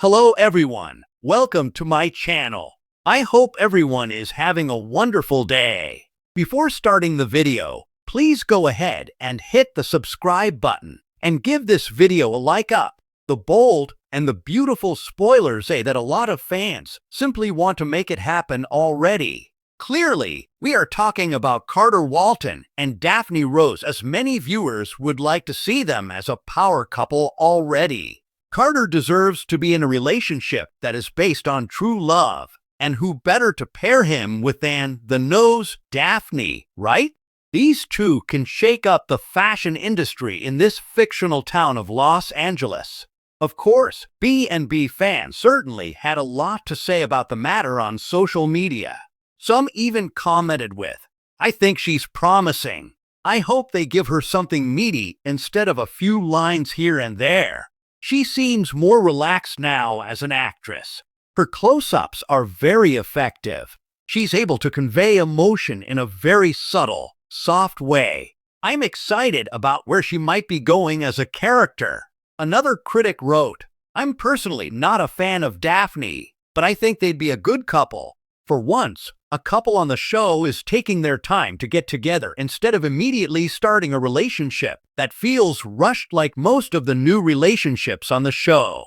Hello everyone, welcome to my channel. I hope everyone is having a wonderful day. Before starting the video, please go ahead and hit the subscribe button and give this video a like up. The bold and the beautiful spoilers say that a lot of fans simply want to make it happen already. Clearly, we are talking about Carter Walton and Daphne Rose, as many viewers would like to see them as a power couple already. Carter deserves to be in a relationship that is based on true love, and who better to pair him with than the nose Daphne, right? These two can shake up the fashion industry in this fictional town of Los Angeles. Of course, B&B fans certainly had a lot to say about the matter on social media. Some even commented with, "I think she's promising. I hope they give her something meaty instead of a few lines here and there. She seems more relaxed now as an actress. Her close-ups are very effective. She's able to convey emotion in a very subtle, soft way. I'm excited about where she might be going as a character." Another critic wrote, "I'm personally not a fan of Daphne, but I think they'd be a good couple. For once, a couple on the show is taking their time to get together instead of immediately starting a relationship that feels rushed like most of the new relationships on the show.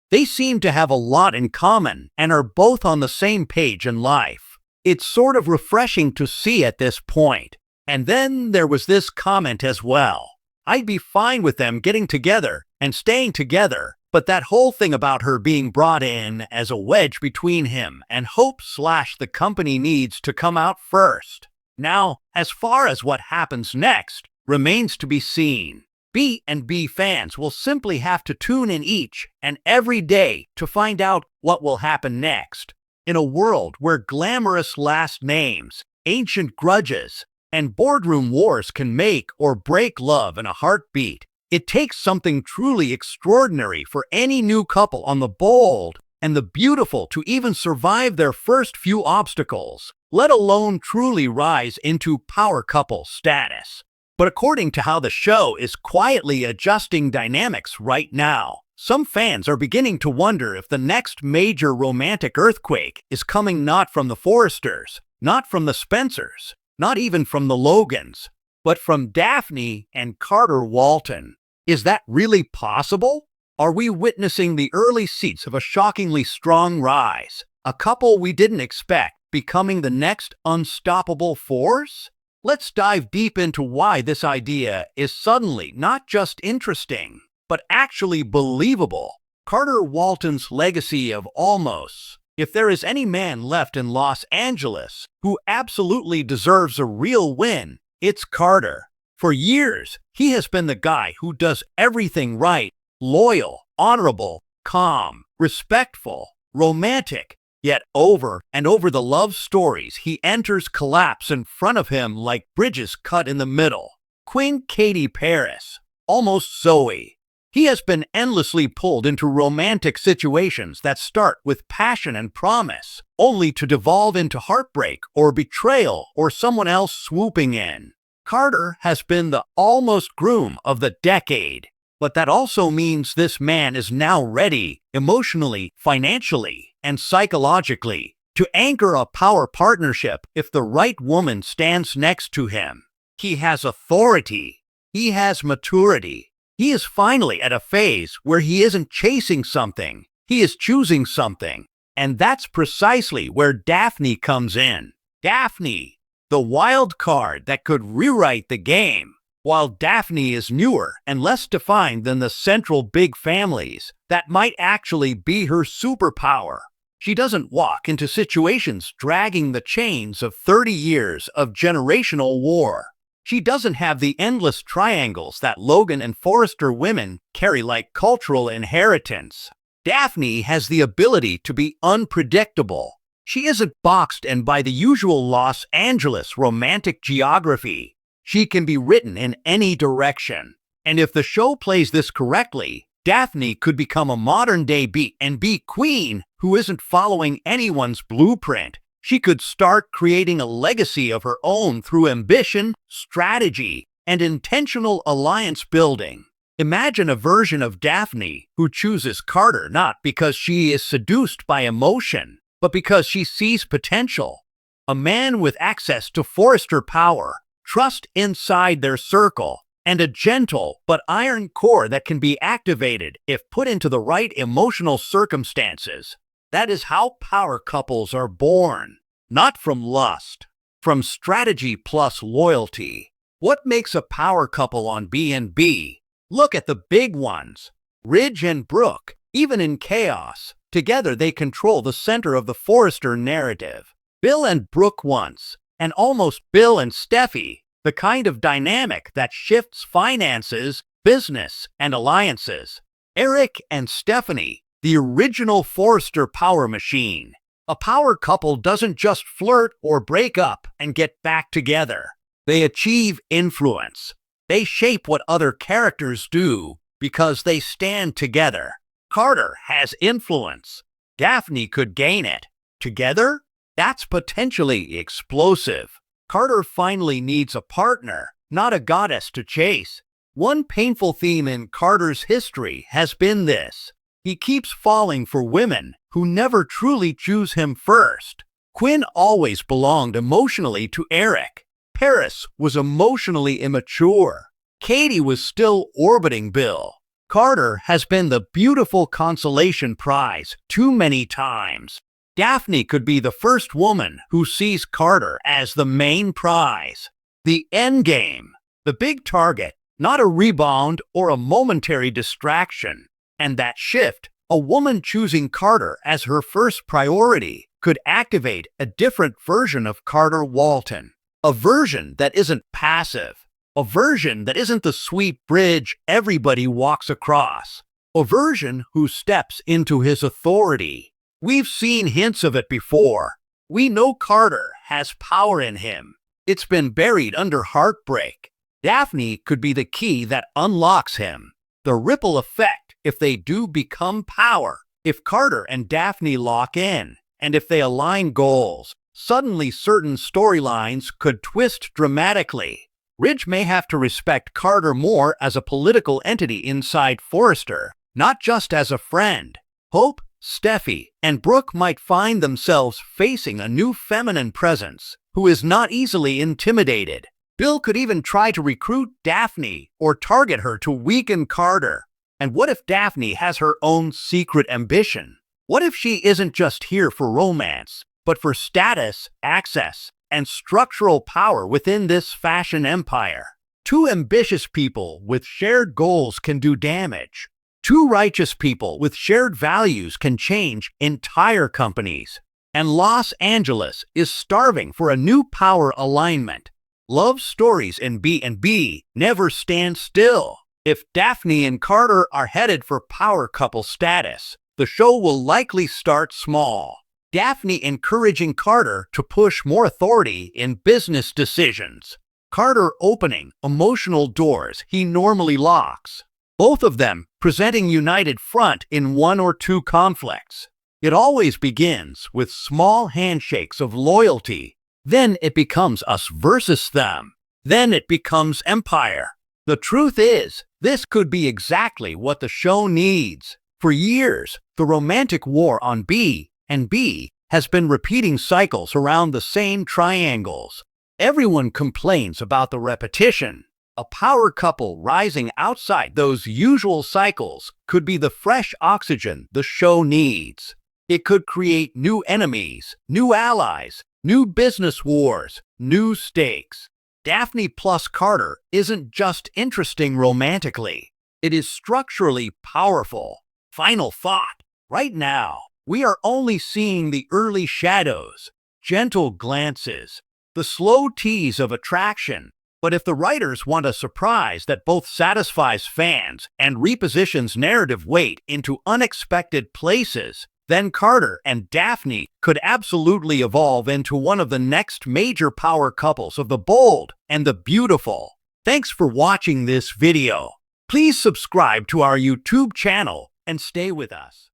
They seem to have a lot in common and are both on the same page in life. It's sort of refreshing to see at this point." And then there was this comment as well. "I'd be fine with them getting together and staying together, but that whole thing about her being brought in as a wedge between him and Hope/the company needs to come out first." Now, as far as what happens next remains to be seen. B&B fans will simply have to tune in each and every day to find out what will happen next. In a world where glamorous last names, ancient grudges, and boardroom wars can make or break love in a heartbeat, it takes something truly extraordinary for any new couple on the bold and the beautiful to even survive their first few obstacles, let alone truly rise into power couple status. But according to how the show is quietly adjusting dynamics right now, some fans are beginning to wonder if the next major romantic earthquake is coming not from the Forresters, not from the Spencers, not even from the Logans, but from Daphne and Carter Walton. Is that really possible? Are we witnessing the early seeds of a shockingly strong rise? A couple we didn't expect becoming the next unstoppable force? Let's dive deep into why this idea is suddenly not just interesting, but actually believable. Carter Walton's legacy of almost. If there is any man left in Los Angeles who absolutely deserves a real win, it's Carter. For years, he has been the guy who does everything right, loyal, honorable, calm, respectful, romantic, yet over and over the love stories he enters collapse in front of him like bridges cut in the middle. Queen Katy Paris, almost Zoe. He has been endlessly pulled into romantic situations that start with passion and promise, only to devolve into heartbreak or betrayal or someone else swooping in. Carter has been the almost groom of the decade, but that also means this man is now ready, emotionally, financially, and psychologically, to anchor a power partnership if the right woman stands next to him. He has authority. He has maturity. He is finally at a phase where he isn't chasing something, he is choosing something. And that's precisely where Daphne comes in. Daphne, the wild card that could rewrite the game. While Daphne is newer and less defined than the central big families, that might actually be her superpower. She doesn't walk into situations dragging the chains of 30 years of generational war. She doesn't have the endless triangles that Logan and Forrester women carry like cultural inheritance. Daphne has the ability to be unpredictable. She isn't boxed in by the usual Los Angeles romantic geography. She can be written in any direction. And if the show plays this correctly, Daphne could become a modern-day B&B queen who isn't following anyone's blueprint. She could start creating a legacy of her own through ambition, strategy, and intentional alliance building. Imagine a version of Daphne who chooses Carter not because she is seduced by emotion, but because she sees potential. A man with access to Forrester power, trust inside their circle, and a gentle but iron core that can be activated if put into the right emotional circumstances. That is how power couples are born, not from lust, from strategy plus loyalty. What makes a power couple on B&B? Look at the big ones. Ridge and Brooke, even in chaos, together they control the center of the Forrester narrative. Bill and Brooke once, and almost Bill and Steffi, the kind of dynamic that shifts finances, business, and alliances. Eric and Stephanie, the original Forrester power machine. A power couple doesn't just flirt or break up and get back together. They achieve influence. They shape what other characters do because they stand together. Carter has influence. Daphne could gain it. Together, that's potentially explosive. Carter finally needs a partner, not a goddess to chase. One painful theme in Carter's history has been this. He keeps falling for women who never truly choose him first. Quinn always belonged emotionally to Eric. Paris was emotionally immature. Katie was still orbiting Bill. Carter has been the beautiful consolation prize too many times. Daphne could be the first woman who sees Carter as the main prize. The endgame, the big target, not a rebound or a momentary distraction. And that shift, a woman choosing Carter as her first priority, could activate a different version of Carter Walton. A version that isn't passive. A version that isn't the sweet bridge everybody walks across. A version who steps into his authority. We've seen hints of it before. We know Carter has power in him. It's been buried under heartbreak. Daphne could be the key that unlocks him. The ripple effect if they do become power. If Carter and Daphne lock in, and if they align goals, suddenly certain storylines could twist dramatically. Ridge may have to respect Carter more as a political entity inside Forrester, not just as a friend. Hope, Steffi, and Brooke might find themselves facing a new feminine presence who is not easily intimidated. Bill could even try to recruit Daphne or target her to weaken Carter. And what if Daphne has her own secret ambition? What if she isn't just here for romance, but for status, access, and structural power within this fashion empire? Two ambitious people with shared goals can do damage. Two righteous people with shared values can change entire companies. And Los Angeles is starving for a new power alignment. Love stories in B&B never stand still. If Daphne and Carter are headed for power couple status, the show will likely start small. Daphne encouraging Carter to push more authority in business decisions. Carter opening emotional doors he normally locks. Both of them presenting united front in one or two conflicts. It always begins with small handshakes of loyalty. Then it becomes us versus them. Then it becomes empire. The truth is, this could be exactly what the show needs. For years, the romantic war on B&B has been repeating cycles around the same triangles. Everyone complains about the repetition. A power couple rising outside those usual cycles could be the fresh oxygen the show needs. It could create new enemies, new allies, new business wars, new stakes. Daphne plus Carter isn't just interesting romantically. It is structurally powerful. Final thought. Right now, we are only seeing the early shadows, gentle glances, the slow tease of attraction. But if the writers want a surprise that both satisfies fans and repositions narrative weight into unexpected places, then Carter and Daphne could absolutely evolve into one of the next major power couples of the bold and the beautiful. Thanks for watching this video. Please subscribe to our YouTube channel and stay with us.